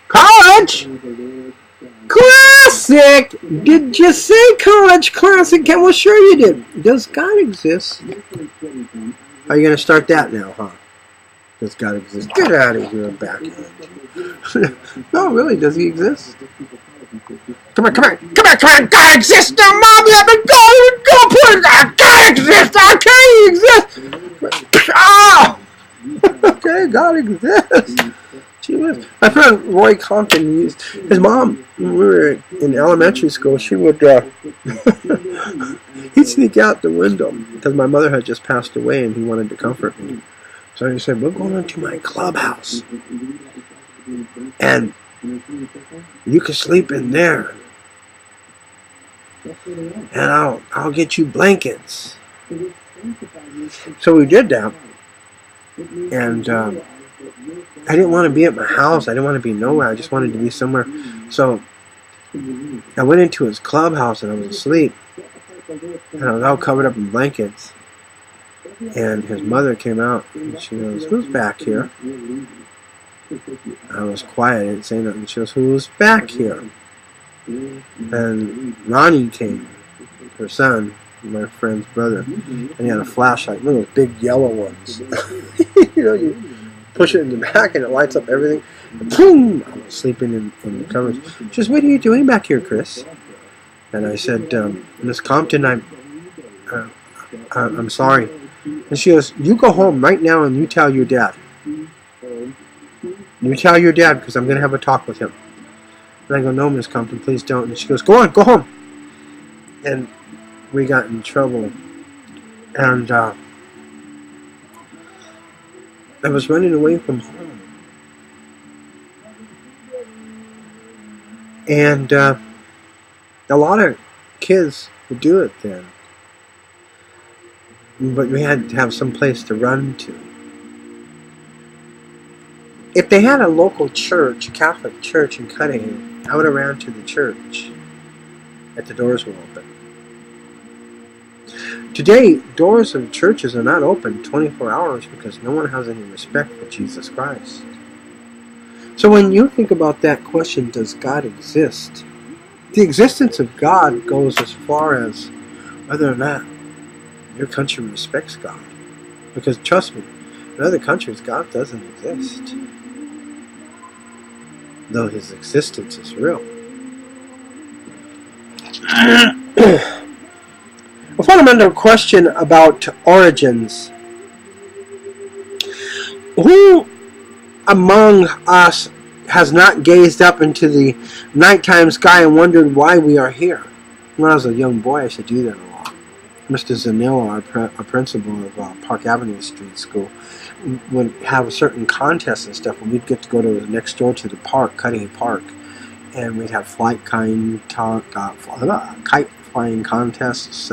College Classic! Did you say College Classic? Well, sure you did. Does God exist? Are you going to start that now, huh? Does God exist? Get out of here, backhand. No, really, does he exist? Come on. God exists now, Mom! You have to go put it. God exists! Okay, he exists! Ah! Okay, God exists. My friend Roy Compton used his mom. When we were in elementary school, she would he'd sneak out the window because my mother had just passed away, and he wanted to comfort me. So he said, "We're going into my clubhouse, and you can sleep in there, and I'll get you blankets." So we did that, and I didn't want to be at my house. I didn't want to be nowhere. I just wanted to be somewhere. So I went into his clubhouse, and I was asleep, and I was all covered up in blankets. And his mother came out, and she goes, "Who's back here?" I was quiet. I didn't say nothing. She goes, "Who's back here?" And Ronnie came, her son, my friend's brother, and he had a flashlight, one of those big yellow ones. You push it in the back, and it lights up everything. And boom! I was sleeping in the covers. She says, "What are you doing back here, Chris?" And I said, "Miss Compton, I'm sorry." And she goes, "You go home right now and you tell your dad. You tell your dad, because I'm going to have a talk with him." And I go, "No, Miss Compton, please don't." And she goes, "Go on, go home." And we got in trouble. And I was running away from home. And a lot of kids would do it then. But we had to have some place to run to. If they had a local church, a Catholic church in Cunningham, I would have ran to the church if the doors were open. Today, doors of churches are not open 24 hours because no one has any respect for Jesus Christ. So when you think about that question, does God exist? The existence of God goes as far as whether or not your country respects God. Because trust me, in other countries, God doesn't exist. Though his existence is real. A fundamental question about origins. Who among us has not gazed up into the nighttime sky and wondered why we are here? When I was a young boy, I used to do that a lot. Mr. Zanilla, our principal of Park Avenue Street School, would have a certain contests and stuff, and we'd get to go to next door to the park, Cunningham Park, and we'd have kite flying contests,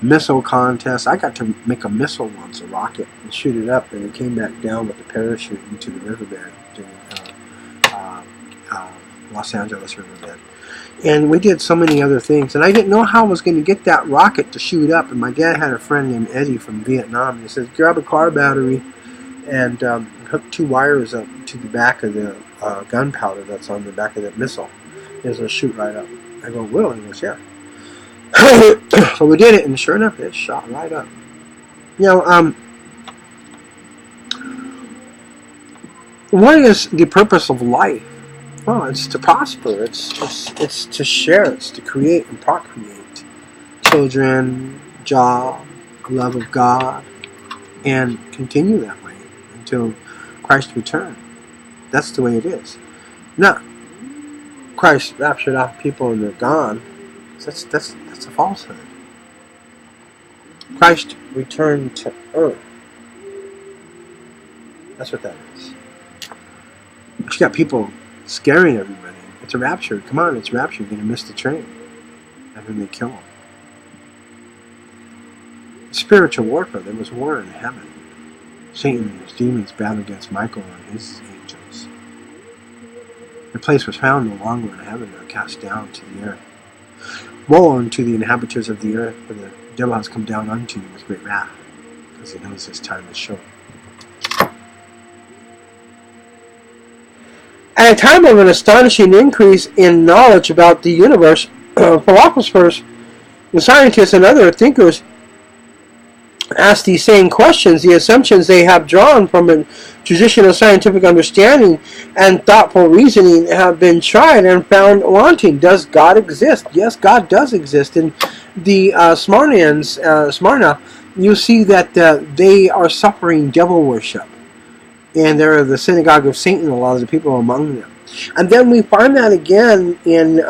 missile contests. I got to make a missile once, a rocket, and shoot it up, and it came back down with the parachute into the riverbed, Los Angeles riverbed. And we did so many other things, and I didn't know how I was going to get that rocket to shoot up. And my dad had a friend named Eddie from Vietnam, and he says, "Grab a car battery and hook 2 wires up to the back of the gunpowder that's on the back of that missile. It'll shoot right up." I go, "Will?" He goes, "Yeah." So we did it, and sure enough, it shot right up. What is the purpose of life? Well, it's to prosper. It's to share. It's to create and procreate. Children, job, love of God, and continue that way until Christ returns. That's the way it is. Now, Christ raptured off people and they're gone. That's a falsehood. Christ returned to earth. That's what that is. But you got people scaring everybody. It's a rapture. Come on, it's rapture. You're going to miss the train. And then they kill them. Spiritual warfare. There was war in heaven. Satan and his demons battled against Michael and his angels. The place was found no longer in heaven. They were cast down to the earth. Woe unto the inhabitants of the earth, for the devil has come down unto you with great wrath, because he knows his time is short. At a time of an astonishing increase in knowledge about the universe, philosophers, scientists, and other thinkers ask these same questions. The assumptions they have drawn from a traditional scientific understanding and thoughtful reasoning have been tried and found wanting. Does God exist? Yes, God does exist. In the Smyrna, you see that they are suffering devil worship. And they're the synagogue of Satan, a lot of the people among them. And then we find that again in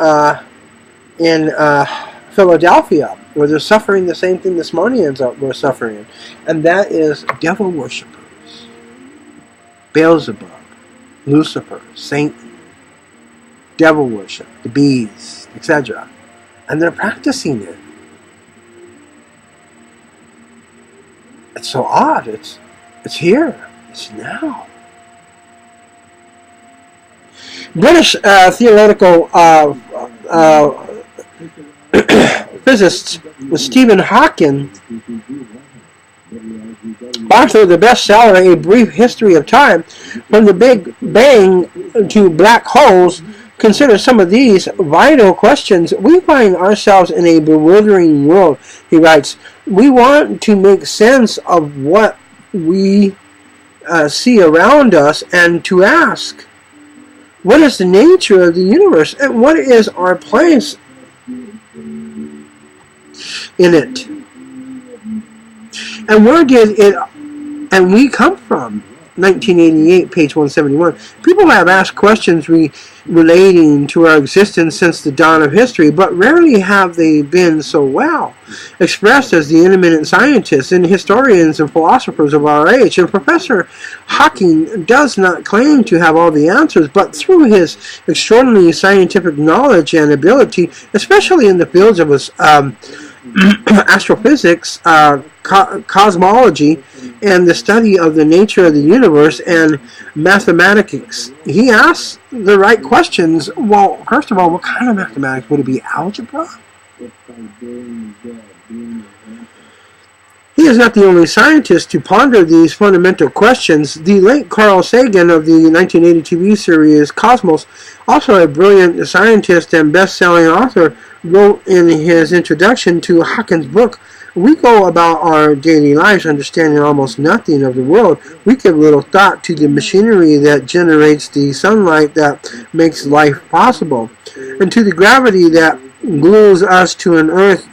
Philadelphia, where they're suffering the same thing the Smyrnians were suffering. And that is devil worshippers. Beelzebub, Lucifer, Satan, devil worship, the bees, etc. And they're practicing it. It's so odd. It's here. It's now. British theoretical physicist Stephen Hawking, author of the bestseller A Brief History of Time, From the Big Bang to Black Holes, consider some of these vital questions. We find ourselves in a bewildering world, he writes. We want to make sense of what we see around us and to ask, what is the nature of the universe and what is our place in it? And where did it and we come from? 1988, page 171. People have asked questions relating to our existence since the dawn of history, but rarely have they been so well expressed as the eminent scientists and historians and philosophers of our age. And Professor Hawking does not claim to have all the answers, but through his extraordinary scientific knowledge and ability, especially in the fields of astrophysics, cosmology, and the study of the nature of the universe, and mathematics, he asks the right questions. Well, first of all, what kind of mathematics? Would it be algebra? He is not the only scientist to ponder these fundamental questions. The late Carl Sagan of the 1980 TV series Cosmos, also a brilliant scientist and best-selling author, wrote in his introduction to Hawking's book, "We go about our daily lives understanding almost nothing of the world. We give little thought to the machinery that generates the sunlight that makes life possible, and to the gravity that glues us to an earth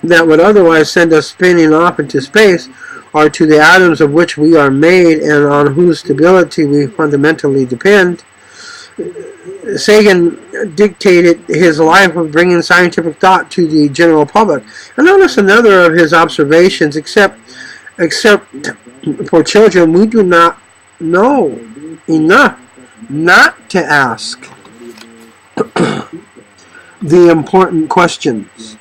that would otherwise send us spinning off into space, or to the atoms of which we are made and on whose stability we fundamentally depend." Sagan dictated his life of bringing scientific thought to the general public. And notice another of his observations, except for children, we do not know enough not to ask the important questions.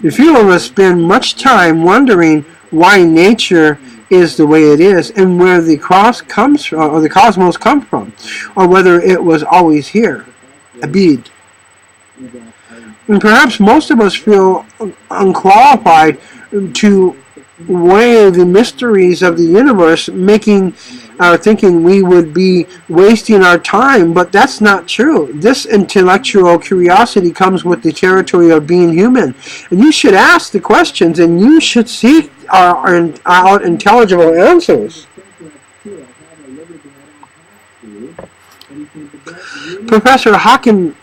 A few of us spend much time wondering why nature is the way it is, and where the cosmos comes from, or whether it was always here. Abid. And perhaps most of us feel unqualified to weigh the mysteries of the universe, making our thinking we would be wasting our time, but that's not true. This intellectual curiosity comes with the territory of being human, and you should ask the questions, and you should seek out intelligible answers. Professor Hawking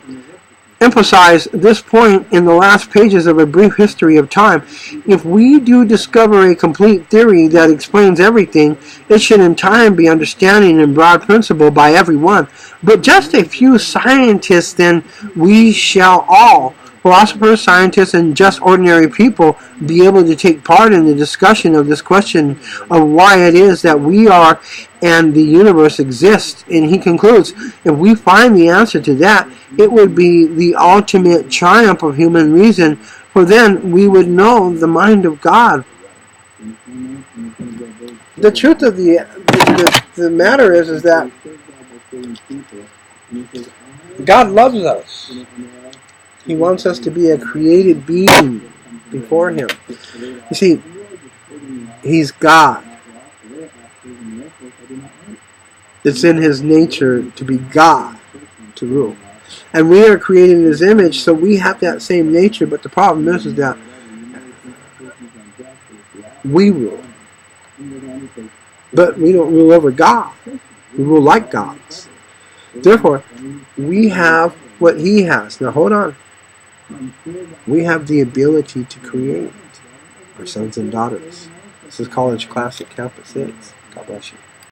emphasized this point in the last pages of A Brief History of Time. If we do discover a complete theory that explains everything, it should in time be understood in broad principle by everyone. But just a few scientists, then we shall all, philosophers, scientists, and just ordinary people, be able to take part in the discussion of this question of why it is that we are and the universe exists. And he concludes, if we find the answer to that, it would be the ultimate triumph of human reason, for then we would know the mind of God. The truth of the matter is that God loves us. He wants us to be a created being before Him. You see, He's God. It's in his nature to be God, to rule. And we are created in his image, so we have that same nature, but the problem is that we rule. But we don't rule over God. We rule like gods. Therefore, we have what he has. Now hold on. We have the ability to create our sons and daughters. This is College Classic Campus Hits. God bless you.